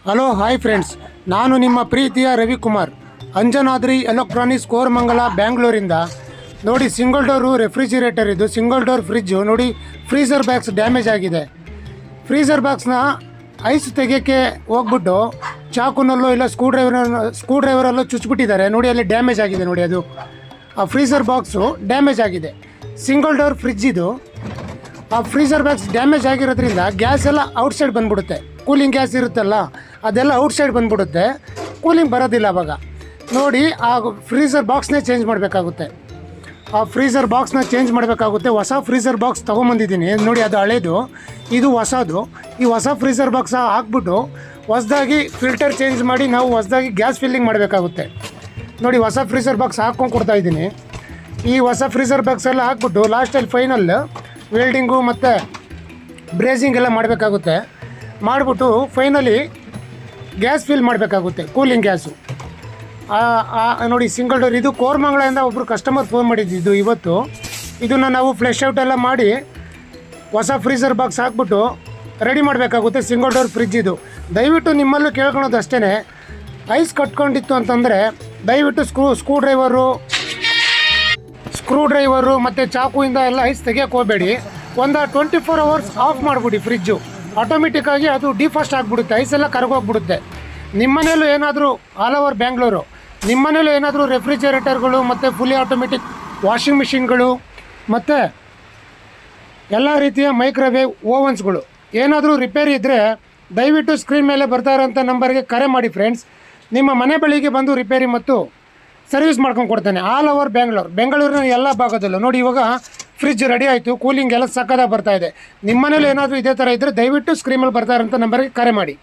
Hello hi friends, ನಾನು ನಿಮ್ಮ ಪ್ರೀತಿಯ ರವಿಕುಮಾರ್. ಅಂಜನಾದ್ರಿ ಎಲೆಕ್ಟ್ರಾನಿಕ್ಸ್ ಕೋರಮಂಗಲ ಬ್ಯಾಂಗ್ಳೂರಿಂದ. ನೋಡಿ, ಸಿಂಗಲ್ ಡೋರು ರೆಫ್ರಿಜಿರೇಟರ್ ಇದು, ಸಿಂಗಲ್ ಡೋರ್ ಫ್ರಿಜ್ಜು. ನೋಡಿ, ಫ್ರೀಝರ್ ಬಾಕ್ಸ್ ಡ್ಯಾಮೇಜ್ ಆಗಿದೆ. ಫ್ರೀಝರ್ ಬಾಕ್ಸ್ನ ಐಸ್ ತೆಗೆಯೋಕ್ಕೆ ಹೋಗ್ಬಿಟ್ಟು ಚಾಕುನಲ್ಲೋ ಇಲ್ಲ ಸ್ಕ್ರೂ ಡ್ರೈವರಲ್ಲೋ ಚುಚ್ಚಿಬಿಟ್ಟಿದ್ದಾರೆ. ನೋಡಿ, ಅಲ್ಲಿ ಡ್ಯಾಮೇಜ್ ಆಗಿದೆ. ನೋಡಿ, ಅದು ಆ ಫ್ರೀಝರ್ ಬಾಕ್ಸು ಡ್ಯಾಮೇಜ್ ಆಗಿದೆ. ಸಿಂಗಲ್ ಡೋರ್ ಫ್ರಿಜ್ ಇದು. ಆ ಫ್ರೀಝರ್ ಬಾಕ್ಸ್ ಡ್ಯಾಮೇಜ್ ಆಗಿರೋದ್ರಿಂದ ಗ್ಯಾಸ್ ಎಲ್ಲ ಔಟ್ಸೈಡ್ ಬಂದ್ಬಿಡುತ್ತೆ. ಕೂಲಿಂಗ್ ಗ್ಯಾಸ್ ಇರುತ್ತಲ್ಲ, ಅದೆಲ್ಲ ಔಟ್ಸೈಡ್ ಬಂದ್ಬಿಡುತ್ತೆ. ಕೂಲಿಂಗ್ ಬರೋದಿಲ್ಲ ಅವಾಗ. ನೋಡಿ, ಆ ಫ್ರೀಝರ್ ಬಾಕ್ಸ್ನೇ ಚೇಂಜ್ ಮಾಡಬೇಕಾಗುತ್ತೆ. ಆ ಫ್ರೀಝರ್ ಬಾಕ್ಸ್ನ ಚೇಂಜ್ ಮಾಡಬೇಕಾಗುತ್ತೆ. ಹೊಸ ಫ್ರೀಝರ್ ಬಾಕ್ಸ್ ತೊಗೊಂಬಂದಿದ್ದೀನಿ. ನೋಡಿ, ಅದು ಹಳೇದು, ಇದು ಹೊಸದು. ಈ ಹೊಸ ಫ್ರೀಝರ್ ಬಾಕ್ಸ್ ಹಾಕ್ಬಿಟ್ಟು ಹೊಸದಾಗಿ ಫಿಲ್ಟರ್ ಚೇಂಜ್ ಮಾಡಿ ನಾವು ಹೊಸದಾಗಿ ಗ್ಯಾಸ್ ಫಿಲ್ಲಿಂಗ್ ಮಾಡಬೇಕಾಗುತ್ತೆ. ನೋಡಿ, ಹೊಸ ಫ್ರೀಝರ್ ಬಾಕ್ಸ್ ಹಾಕ್ಕೊಂಡು ಕೊಡ್ತಾಯಿದ್ದೀನಿ. ಈ ಹೊಸ ಫ್ರೀಝರ್ ಬಾಕ್ಸ್ ಎಲ್ಲ ಹಾಕ್ಬಿಟ್ಟು ಲಾಸ್ಟಲ್ಲಿ ಫೈನಲ್ ವೆಲ್ಡಿಂಗು ಮತ್ತು ಬ್ರೇಸಿಂಗ್ ಎಲ್ಲ ಮಾಡಬೇಕಾಗುತ್ತೆ. ಮಾಡಿಬಿಟ್ಟು ಫೈನಲಿ ಗ್ಯಾಸ್ ಫಿಲ್ ಮಾಡಬೇಕಾಗುತ್ತೆ, ಕೂಲಿಂಗ್ ಗ್ಯಾಸು. ನೋಡಿ, ಸಿಂಗಲ್ ಡೋರ್ ಇದು. ಕೋರಮಂಗಲದಿಂದ ಒಬ್ಬರು ಕಸ್ಟಮರ್ ಫೋನ್ ಮಾಡಿದ್ದು ಇವತ್ತು. ಇದನ್ನು ನಾವು ಫ್ಲೆಶ್ ಔಟ್ ಎಲ್ಲ ಮಾಡಿ ಹೊಸ ಫ್ರೀಝರ್ ಬಾಕ್ಸ್ ಹಾಕ್ಬಿಟ್ಟು ರೆಡಿ ಮಾಡಬೇಕಾಗುತ್ತೆ. ಸಿಂಗಲ್ ಡೋರ್ ಫ್ರಿಜ್ ಇದು. ದಯವಿಟ್ಟು ನಿಮ್ಮಲ್ಲೂ ಕೇಳ್ಕೊಳೋದು ಅಷ್ಟೇ, ಐಸ್ ಕಟ್ಕೊಂಡಿತ್ತು ಅಂತಂದರೆ ದಯವಿಟ್ಟು ಸ್ಕ್ರೂ ಡ್ರೈವರು ಮತ್ತು ಚಾಕುವಿಂದ ಎಲ್ಲ ಐಸ್ ತೆಗಿಯೋಕೆ ಹೋಗಬೇಡಿ. ಒಂದು 24 hours ಆಫ್ ಮಾಡಿಬಿಡಿ ಫ್ರಿಜ್ಜು. ಆಟೋಮೆಟಿಕ್ಕಾಗಿ ಅದು ಡಿಫಾಸ್ಟ್ ಆಗಿಬಿಡುತ್ತೆ, ಐಸೆಲ್ಲ ಕರಗೋಗ್ಬಿಡುತ್ತೆ. ನಿಮ್ಮನೇಲೂ ಏನಾದರೂ ಆಲ್ ಓವರ್ ಬ್ಯಾಂಗ್ಳೂರು ನಿಮ್ಮನೇಲೂ ಏನಾದರೂ ರೆಫ್ರಿಜರೇಟರ್ಗಳು ಮತ್ತು ಫುಲ್ಲಿ ಆಟೋಮೆಟಿಕ್ ವಾಷಿಂಗ್ ಮಿಷಿನ್ಗಳು ಮತ್ತು ಎಲ್ಲ ರೀತಿಯ ಮೈಕ್ರೋವೇವ್ ಓವನ್ಸ್ಗಳು ಏನಾದರೂ ರಿಪೇರಿ ಇದ್ದರೆ ದಯವಿಟ್ಟು ಸ್ಕ್ರೀನ್ ಮೇಲೆ ಬರ್ತಾ ಇರೋಂಥ ನಂಬರ್ಗೆ ಕರೆ ಮಾಡಿ ಫ್ರೆಂಡ್ಸ್. ನಿಮ್ಮ ಮನೆ ಬಳಿಗೆ ಬಂದು ರಿಪೇರಿ ಮತ್ತು ಸರ್ವಿಸ್ ಮಾಡ್ಕೊಂಡು ಕೊಡ್ತೇನೆ. ಆಲ್ ಓವರ್ ಬೆಂಗಳೂರಿನ ಎಲ್ಲ ಭಾಗದಲ್ಲೂ. ನೋಡಿ, ಇವಾಗ ಫ್ರಿಜ್ ರೆಡಿ ಆಯಿತು, ಕೂಲಿಂಗ್ ಎಲ್ಲ ಸಕ್ಕದಾಗಿ ಬರ್ತಾಯಿದೆ. ನಿಮ್ಮ ಮನೇಲಿ ಏನಾದರೂ ಇದೇ ಥರ ಇದ್ದರೆ ದಯವಿಟ್ಟು ಸ್ಕ್ರೀನ್ ಮೇಲೆ ಬರ್ತಾ ಇರೋಂಥ ನಂಬರ್ಗೆ ಕರೆ ಮಾಡಿ.